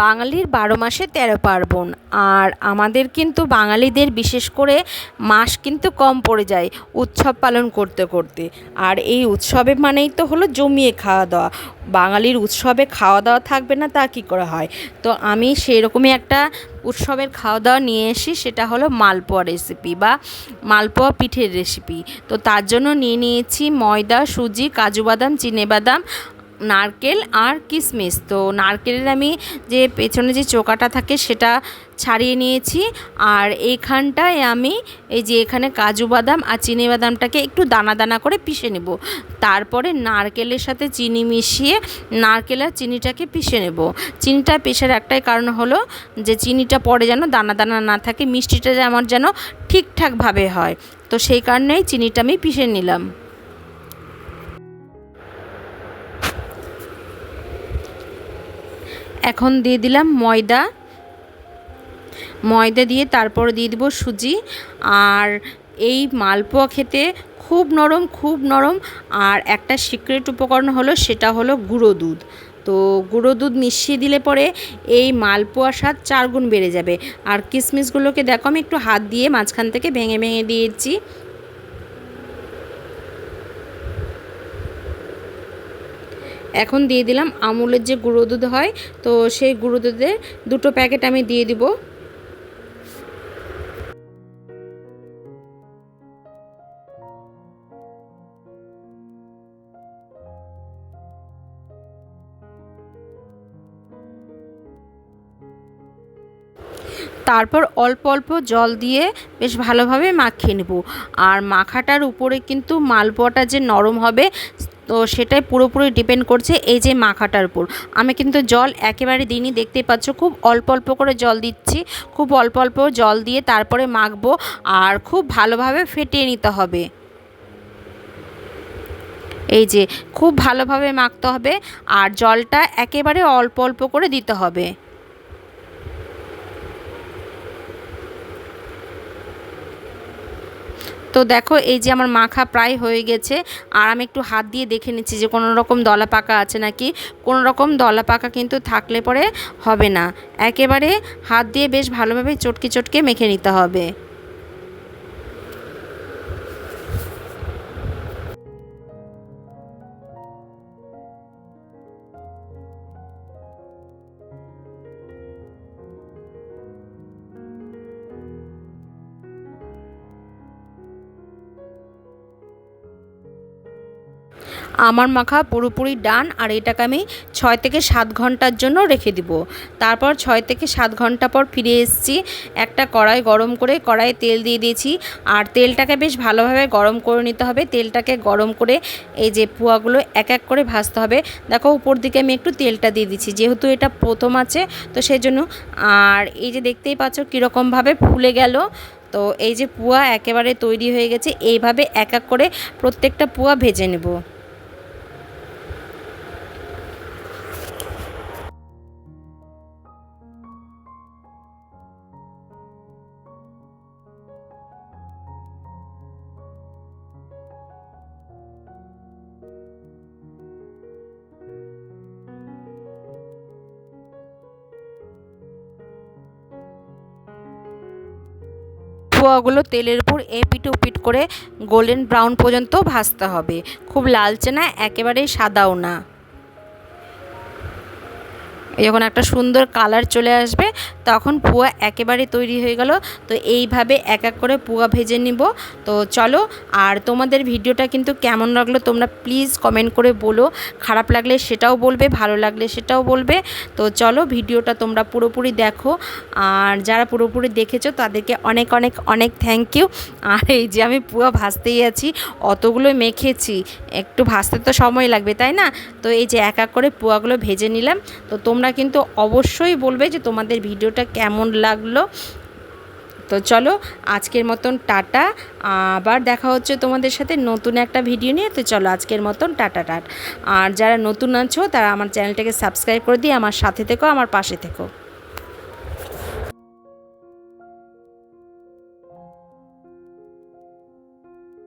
বাঙালির ১২ মাসে ১৩ পার্বণ। আর আমাদের কিন্তু বাঙালিদের বিশেষ করে মাস কিন্তু কম পড়ে যায় উৎসব পালন করতে করতে। আর এই উৎসবে মানেই তো হলো জমিয়ে খাওয়া দাওয়া। বাঙালির উৎসবে খাওয়া দাওয়া থাকবে না তা কী করে হয়। তো আমি সেরকমই একটা উৎসবের খাওয়া দাওয়া নিয়ে এসি, সেটা হলো মালপোয়া রেসিপি বা মালপোয়া পিঠের রেসিপি। তো তার জন্য নিয়ে নিয়েছি ময়দা, সুজি, কাজু বাদাম, চিনেবাদাম, নারকেল আর কিশমিশ। তো নারকেলের আমি যে পেছনে যে চোকাটা থাকে সেটা ছাড়িয়ে নিয়েছি। আর এইখানটায় আমি এই যে এখানে কাজু বাদাম আর চিনিবাদামটাকে একটু দানা দানা করে পিষে নেব। তারপরে নারকেলের সাথে চিনি মিশিয়ে নারকেল আর চিনিটাকে পিষে নেব। চিনিটা পেশার একটাই কারণ হলো যে চিনিটা পরে যেন দানা দানা না থাকে, মিষ্টিটা আমার যেন ঠিকঠাকভাবে হয়। তো সেই কারণেই চিনিটা আমি পিষে নিলাম। এখন দিয়ে দিলাম ময়দা দিয়ে তারপর দিয়ে দিব সুজি। আর এই মালপোয়া খেতে খুব নরম। আর একটা সিক্রেট উপকরণ হলো, সেটা হলো গুঁড়ো দুধ। তো গুঁড়ো দুধ মিশিয়ে দিলে পরে এই মালপোয়া স্বাদ 4 গুণ বেড়ে যাবে। আর কিশমিশগুলোকে দেখো আমি একটু হাত দিয়ে মাঝখান থেকে ভেঙে ভেঙে দিয়েছি। এখন দিয়ে দিলাম আমুলের যে গুঁড়ো দুধ হয়, তো সেই গুঁড়ো দুধের 2টো প্যাকেট আমি দিয়ে দিব। তারপর অল্প অল্প জল দিয়ে বেশ ভালোভাবে মাখিয়ে নেব। আর মাখাটার উপরে কিন্তু মালপোয়াটা যে নরম হবে, তো সেটাই পুরোপুরি ডিপেন্ড করছে এই যে মাখাটার উপর। আমি কিন্তু জল একেবারে দিইনি, দেখতেই পাচ্ছ খুব অল্প অল্প করে জল দিচ্ছি। খুব অল্প অল্প জল দিয়ে তারপরে মাখবো। আর খুব ভালোভাবে ফেটিয়ে নিতে হবে। এই যে খুব ভালোভাবে মাখতে হবে। আর জলটা একেবারে অল্প অল্প করে দিতে হবে। তো দেখো এই যে আমার মাখা প্রায় হয়ে গেছে। আর আমি একটু হাত দিয়ে দেখে নিচ্ছি যে কোনো রকম দলা পাকা আছে নাকি। কোনো রকম দলা পাকা কিন্তু থাকলে পরে হবে না। একেবারে হাত দিয়ে বেশ ভালোভাবে চটকে চটকে মেখে নিতে হবে। আমার মাখা পুরোপুরি ডান। আর এটাকে আমি 6 থেকে 7 ঘন্টার জন্য রেখে দিব। তারপর 6 থেকে 7 ঘন্টা পর ফিরে এসেছি। একটা কড়াই গরম করে কড়াইয়ে তেল দিয়ে দিয়েছি। আর তেলটাকে বেশ ভালোভাবে গরম করে নিতে হবে। তেলটাকে গরম করে এই যে পোয়াগুলো এক এক করে ভাজতে হবে। দেখো উপর দিকে আমি একটু তেলটা দিয়ে দিচ্ছি, যেহেতু এটা প্রথম আছে তো সেই জন্য। আর এই যে দেখতেই পাচ্ছ কীরকমভাবে ফুলে গেল। তো এই যে পোয়া একেবারে তৈরি হয়ে গেছে। এইভাবে এক এক করে প্রত্যেকটা পোয়া ভেজে নেব। পোয়াগুলো তেলের উপর এপিট ওপিট করে গোল্ডেন ব্রাউন পর্যন্ত ভাজতে হবে। খুব লালচে না, একেবারেই সাদাও না। যখন একটা সুন্দর কালার চলে আসবে তখন পোয়া একেবারে তৈরি হয়ে গেল। তো এইভাবে এক এক করে পোয়া ভেজে নিব। তো চলো, আর তোমাদের ভিডিওটা কিন্তু কেমন লাগলো তোমরা প্লিজ কমেন্ট করে বলো। খারাপ লাগলে সেটাও বলবে, ভালো লাগলে সেটাও বলবে। তো চলো ভিডিওটা তোমরা পুরোপুরি দেখো। আর যারা পুরোপুরি দেখেছো তাদেরকে অনেক অনেক অনেক থ্যাংক ইউ। আর এই যে আমি পোয়া ভাজতেই আছি, অতগুলো মেখেছি, একটু ভাজতে তো সময় লাগবে তাই না। তো এই যে এক এক করে পোয়াগুলো ভেজে নিলাম। তো তোমরা কিন্তু অবশ্যই বলবে যে তোমাদের ভিডিওটা কেমন লাগলো। তো চলো আজকের মতন টাটা। আবার দেখা হচ্ছে তোমাদের সাথে নতুন একটা ভিডিও নিয়ে। তো চলো আজকের মতন টাটা। আর যারা নতুন আছো তারা আমার চ্যানেলটাকে সাবস্ক্রাইব করে দিয়ে আমার সাথে থেকো, আমার পাশে থেকো।